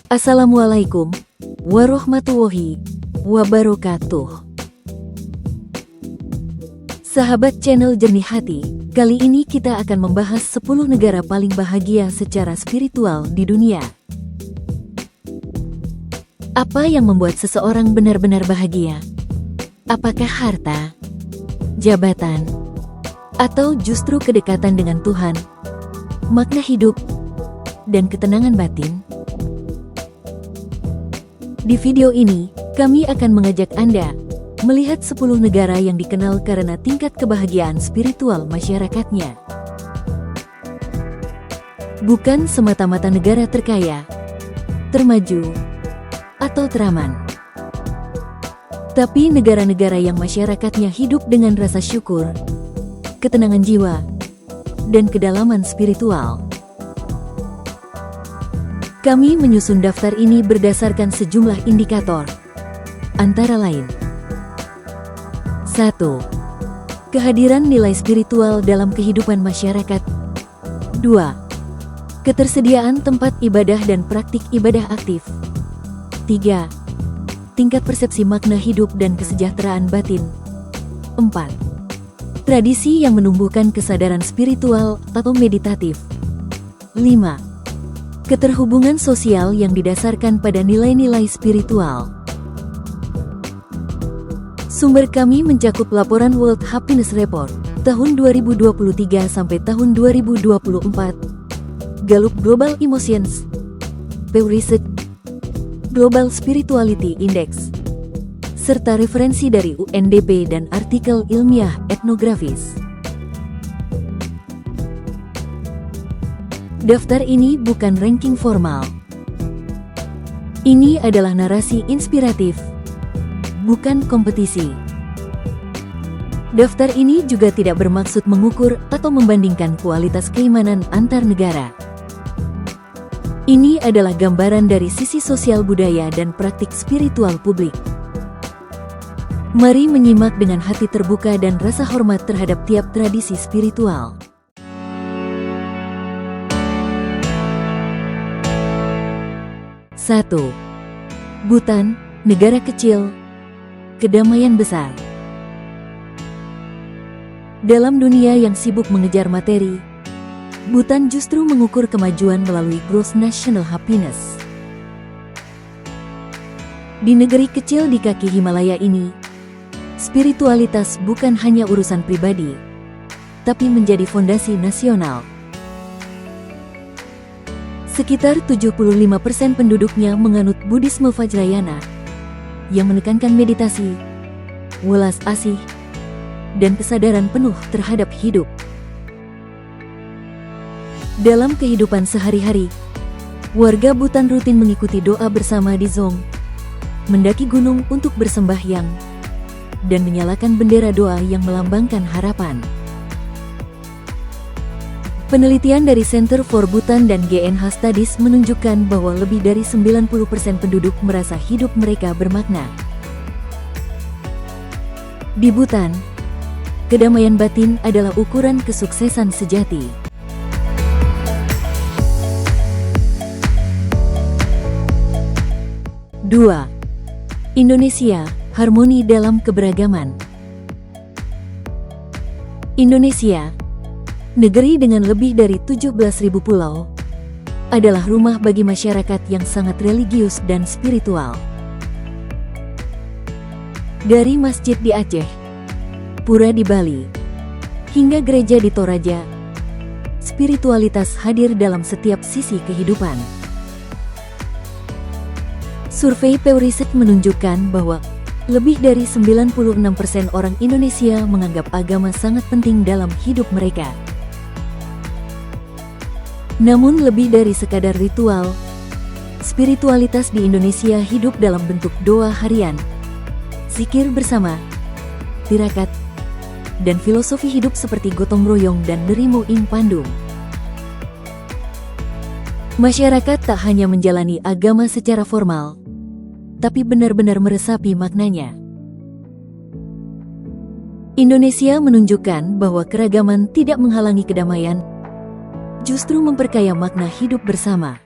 Assalamualaikum warahmatullahi wabarakatuh. Sahabat channel Jernih Hati, kali ini kita akan membahas 10 negara paling bahagia secara spiritual di dunia. Apa yang membuat seseorang benar-benar bahagia? Apakah harta, jabatan, atau justru kedekatan dengan Tuhan, makna hidup, dan ketenangan batin? Di video ini, kami akan mengajak Anda melihat 10 negara yang dikenal karena tingkat kebahagiaan spiritual masyarakatnya. Bukan semata-mata negara terkaya, termaju, atau teraman, tapi negara-negara yang masyarakatnya hidup dengan rasa syukur, ketenangan jiwa, dan kedalaman spiritual. Kami menyusun daftar ini berdasarkan sejumlah indikator, antara lain: 1. Kehadiran nilai spiritual dalam kehidupan masyarakat. 2. Ketersediaan tempat ibadah dan praktik ibadah aktif. 3. Tingkat persepsi makna hidup dan kesejahteraan batin. 4. Tradisi yang menumbuhkan kesadaran spiritual atau meditatif. 5. Keterhubungan sosial yang didasarkan pada nilai-nilai spiritual. Sumber kami mencakup laporan World Happiness Report tahun 2023 sampai tahun 2024, Gallup Global Emotions, Pew Research, Global Spirituality Index, serta referensi dari UNDP dan artikel ilmiah etnografis. Daftar ini bukan ranking formal. Ini adalah narasi inspiratif, bukan kompetisi. Daftar ini juga tidak bermaksud mengukur atau membandingkan kualitas keimanan antar negara. Ini adalah gambaran dari sisi sosial budaya dan praktik spiritual publik. Mari menyimak dengan hati terbuka dan rasa hormat terhadap tiap tradisi spiritual. 1. Bhutan, negara kecil, kedamaian besar. Dalam dunia yang sibuk mengejar materi, Bhutan justru mengukur kemajuan melalui gross national happiness. Di negeri kecil di kaki Himalaya ini, spiritualitas bukan hanya urusan pribadi, tapi menjadi fondasi nasional. Sekitar 75% penduduknya menganut Buddhisme Vajrayana, yang menekankan meditasi, welas asih, dan kesadaran penuh terhadap hidup. Dalam kehidupan sehari-hari, warga Bhutan rutin mengikuti doa bersama di Dzong, mendaki gunung untuk bersembahyang, dan menyalakan bendera doa yang melambangkan harapan. Penelitian dari Center for Bhutan dan GNH Studies menunjukkan bahwa lebih dari 90% penduduk merasa hidup mereka bermakna. Di Bhutan, kedamaian batin adalah ukuran kesuksesan sejati. 2. Indonesia, harmoni dalam keberagaman. Indonesia, negeri dengan lebih dari 17.000 pulau, adalah rumah bagi masyarakat yang sangat religius dan spiritual. Dari masjid di Aceh, pura di Bali, hingga gereja di Toraja, spiritualitas hadir dalam setiap sisi kehidupan. Survei Pew Research menunjukkan bahwa lebih dari 96% orang Indonesia menganggap agama sangat penting dalam hidup mereka. Namun lebih dari sekadar ritual, spiritualitas di Indonesia hidup dalam bentuk doa harian, zikir bersama, tirakat, dan filosofi hidup seperti gotong royong dan Nrimo ing Pandum. Masyarakat tak hanya menjalani agama secara formal, tapi benar-benar meresapi maknanya. Indonesia menunjukkan bahwa keragaman tidak menghalangi kedamaian, justru memperkaya makna hidup bersama.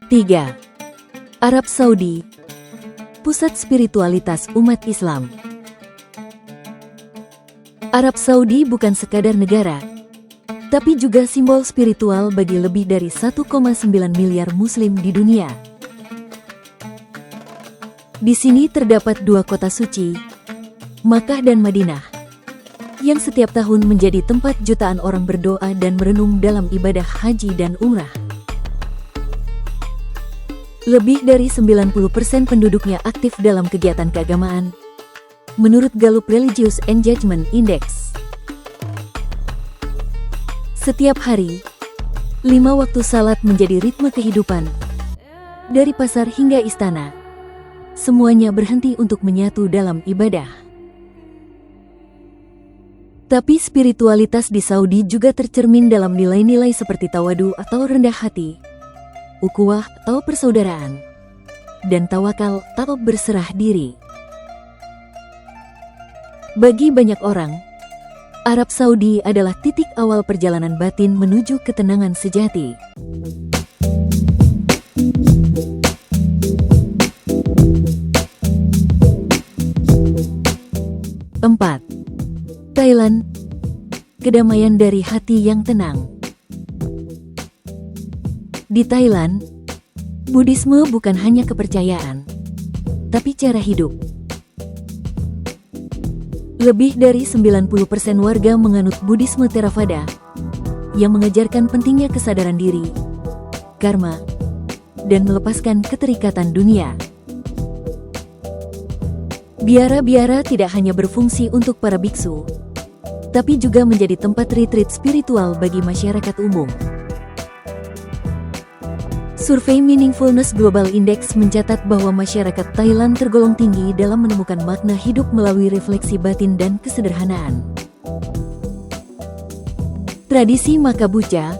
3. Arab Saudi, pusat spiritualitas umat Islam. Arab Saudi bukan sekadar negara, tapi juga simbol spiritual bagi lebih dari 1,9 miliar Muslim di dunia. Di sini terdapat dua kota suci, Makkah dan Madinah, yang setiap tahun menjadi tempat jutaan orang berdoa dan merenung dalam ibadah haji dan umrah. Lebih dari 90% penduduknya aktif dalam kegiatan keagamaan, menurut Gallup Religious Engagement Index. Setiap hari, 5 waktu salat menjadi ritme kehidupan. Dari pasar hingga istana, semuanya berhenti untuk menyatu dalam ibadah. Tapi spiritualitas di Saudi juga tercermin dalam nilai-nilai seperti tawadu atau rendah hati, ukhuwah atau persaudaraan, dan tawakal atau berserah diri. Bagi banyak orang, Arab Saudi adalah titik awal perjalanan batin menuju ketenangan sejati. Empat. Thailand, kedamaian dari hati yang tenang. Di Thailand, Buddhisme bukan hanya kepercayaan, tapi cara hidup. Lebih dari 90% warga menganut Buddhisme Theravada, yang mengajarkan pentingnya kesadaran diri, karma, dan melepaskan keterikatan dunia. Biara-biara tidak hanya berfungsi untuk para biksu, tapi juga menjadi tempat retreat spiritual bagi masyarakat umum. Survei Meaningfulness Global Index mencatat bahwa masyarakat Thailand tergolong tinggi dalam menemukan makna hidup melalui refleksi batin dan kesederhanaan. Tradisi makabuca,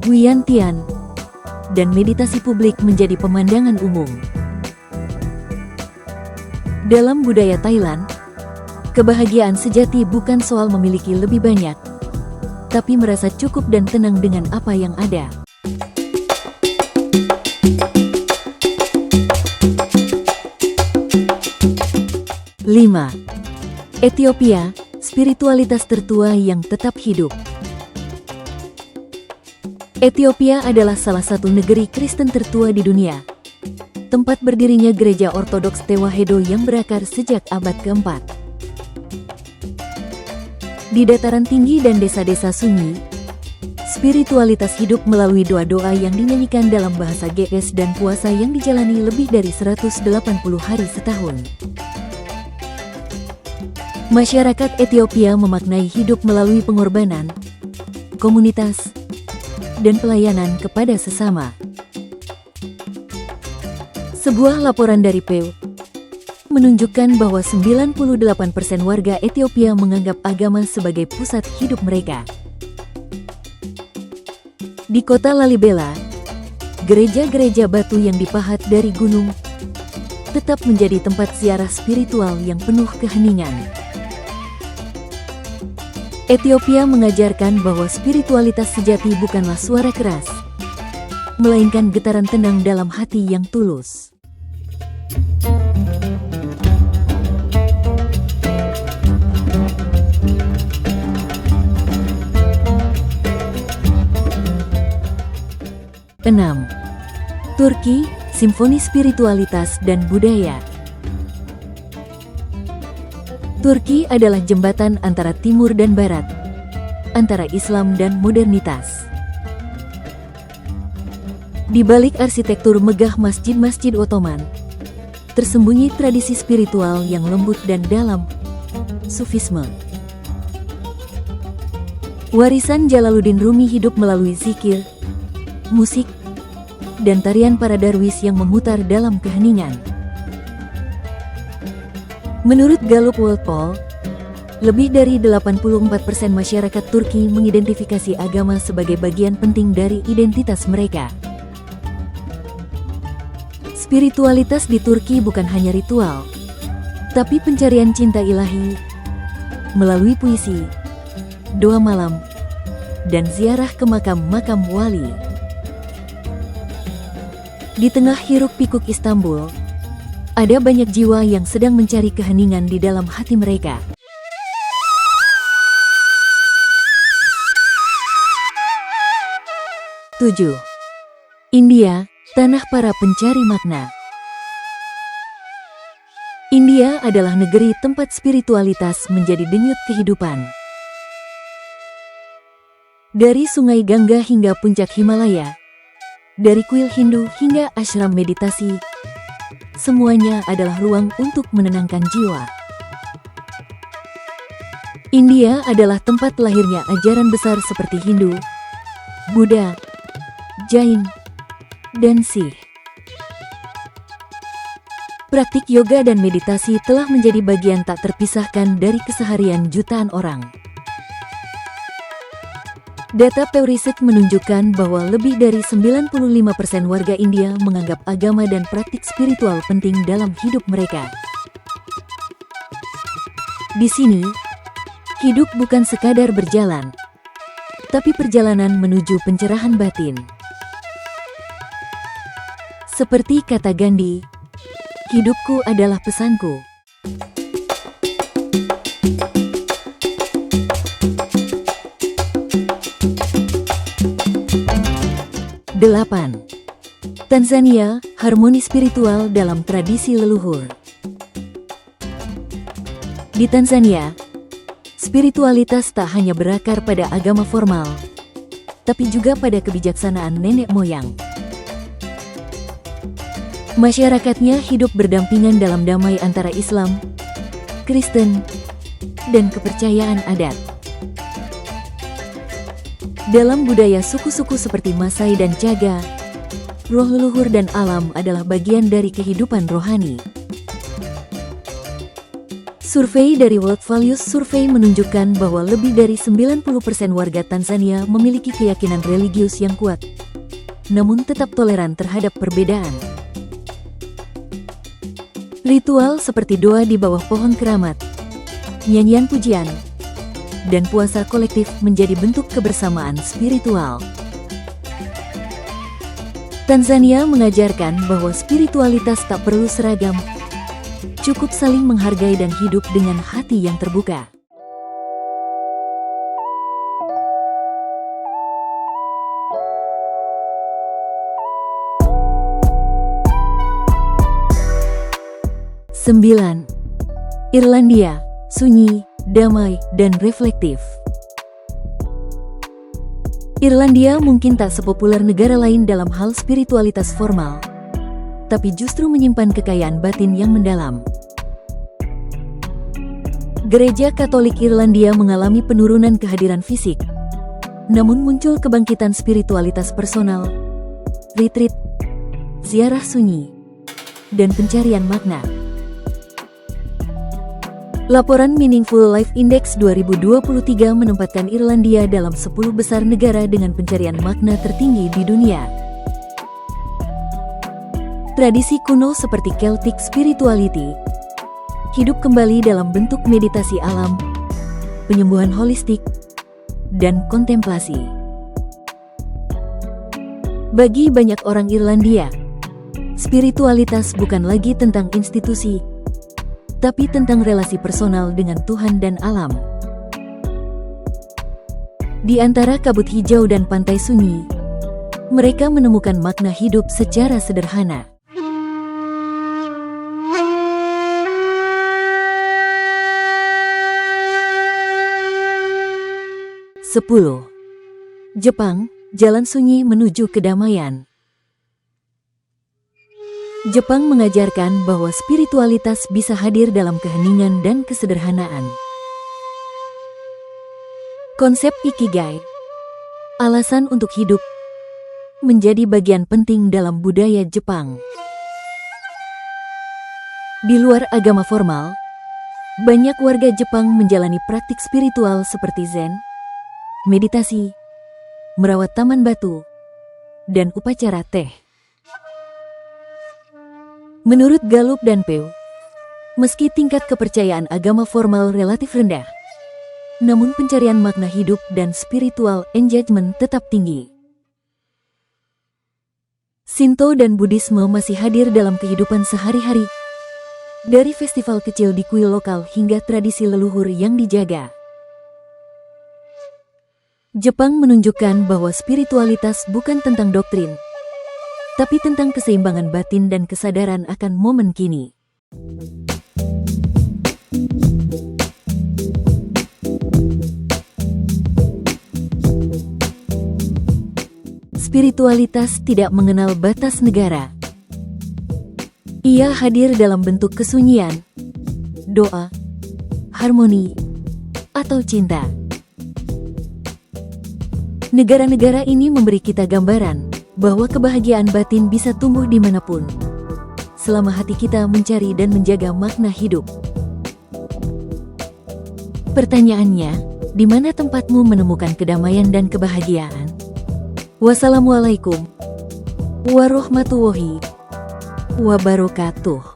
wiantian, dan meditasi publik menjadi pemandangan umum. Dalam budaya Thailand, kebahagiaan sejati bukan soal memiliki lebih banyak, tapi merasa cukup dan tenang dengan apa yang ada. 5. Ethiopia, spiritualitas tertua yang tetap hidup. Ethiopia adalah salah satu negeri Kristen tertua di dunia, tempat berdirinya gereja ortodoks Tewahedo yang berakar sejak abad keempat. Di dataran tinggi dan desa-desa sunyi, spiritualitas hidup melalui doa-doa yang dinyanyikan dalam bahasa Ge'ez dan puasa yang dijalani lebih dari 180 hari setahun. Masyarakat Ethiopia memaknai hidup melalui pengorbanan, komunitas, dan pelayanan kepada sesama. Sebuah laporan dari PEW menunjukkan bahwa 98% warga Ethiopia menganggap agama sebagai pusat hidup mereka. Di kota Lalibela, gereja-gereja batu yang dipahat dari gunung tetap menjadi tempat ziarah spiritual yang penuh keheningan. Ethiopia mengajarkan bahwa spiritualitas sejati bukanlah suara keras, melainkan getaran tenang dalam hati yang tulus. Enam. Turki, simfoni spiritualitas dan budaya. Turki adalah jembatan antara timur dan barat, antara Islam dan modernitas. Di balik arsitektur megah masjid-masjid Ottoman, tersembunyi tradisi spiritual yang lembut dan dalam, Sufisme. Warisan Jalaluddin Rumi hidup melalui zikir, musik, dan tarian para darwis yang memutar dalam keheningan. Menurut Gallup World Poll, lebih dari 84% masyarakat Turki mengidentifikasi agama sebagai bagian penting dari identitas mereka. Spiritualitas di Turki bukan hanya ritual, tapi pencarian cinta ilahi melalui puisi, doa malam, dan ziarah ke makam-makam wali. Di tengah hiruk-pikuk Istanbul, ada banyak jiwa yang sedang mencari keheningan di dalam hati mereka. Tujuh. India, tanah para pencari makna. India adalah negeri tempat spiritualitas menjadi denyut kehidupan. Dari Sungai Gangga hingga puncak Himalaya, dari kuil Hindu hingga ashram meditasi, semuanya adalah ruang untuk menenangkan jiwa. India adalah tempat lahirnya ajaran besar seperti Hindu, Buddha, Jain, dan Sikh. Praktik yoga dan meditasi telah menjadi bagian tak terpisahkan dari keseharian jutaan orang. Data Pew Research menunjukkan bahwa lebih dari 95% warga India menganggap agama dan praktik spiritual penting dalam hidup mereka. Di sini, hidup bukan sekadar berjalan, tapi perjalanan menuju pencerahan batin. Seperti kata Gandhi, hidupku adalah pesanku. Delapan. Tanzania, harmoni spiritual dalam tradisi leluhur. Di Tanzania, spiritualitas tak hanya berakar pada agama formal, tapi juga pada kebijaksanaan nenek moyang. Masyarakatnya hidup berdampingan dalam damai antara Islam, Kristen, dan kepercayaan adat. Dalam budaya suku-suku seperti Masai dan Chaga, roh leluhur dan alam adalah bagian dari kehidupan rohani. Survei dari World Values Survey menunjukkan bahwa lebih dari 90% warga Tanzania memiliki keyakinan religius yang kuat, namun tetap toleran terhadap perbedaan. Ritual seperti doa di bawah pohon keramat, nyanyian pujian, dan puasa kolektif menjadi bentuk kebersamaan spiritual. Tanzania mengajarkan bahwa spiritualitas tak perlu seragam, cukup saling menghargai dan hidup dengan hati yang terbuka. Sembilan. Irlandia, sunyi, damai, dan reflektif. Irlandia mungkin tak sepopuler negara lain dalam hal spiritualitas formal, tapi justru menyimpan kekayaan batin yang mendalam. Gereja Katolik Irlandia mengalami penurunan kehadiran fisik, namun muncul kebangkitan spiritualitas personal, retreat, ziarah sunyi, dan pencarian makna. Laporan Meaningful Life Index 2023 menempatkan Irlandia dalam 10 besar negara dengan pencarian makna tertinggi di dunia. Tradisi kuno seperti Celtic spirituality hidup kembali dalam bentuk meditasi alam, penyembuhan holistik, dan kontemplasi. Bagi banyak orang Irlandia, spiritualitas bukan lagi tentang institusi, tapi tentang relasi personal dengan Tuhan dan alam. Di antara kabut hijau dan pantai sunyi, mereka menemukan makna hidup secara sederhana. Sepuluh. Jepang, jalan sunyi menuju kedamaian. Jepang mengajarkan bahwa spiritualitas bisa hadir dalam keheningan dan kesederhanaan. Konsep Ikigai, alasan untuk hidup, menjadi bagian penting dalam budaya Jepang. Di luar agama formal, banyak warga Jepang menjalani praktik spiritual seperti Zen, meditasi, merawat taman batu, dan upacara teh. Menurut Gallup dan Pew, meski tingkat kepercayaan agama formal relatif rendah, namun pencarian makna hidup dan spiritual engagement tetap tinggi. Shinto dan Buddhisme masih hadir dalam kehidupan sehari-hari. Dari festival kecil di kuil lokal hingga tradisi leluhur yang dijaga. Jepang menunjukkan bahwa spiritualitas bukan tentang doktrin, tapi tentang keseimbangan batin dan kesadaran akan momen kini. Spiritualitas tidak mengenal batas negara. Ia hadir dalam bentuk kesunyian, doa, harmoni, atau cinta. Negara-negara ini memberi kita gambaran bahwa kebahagiaan batin bisa tumbuh dimanapun, selama hati kita mencari dan menjaga makna hidup. Pertanyaannya, di mana tempatmu menemukan kedamaian dan kebahagiaan? Wassalamualaikum warahmatullahi wabarakatuh.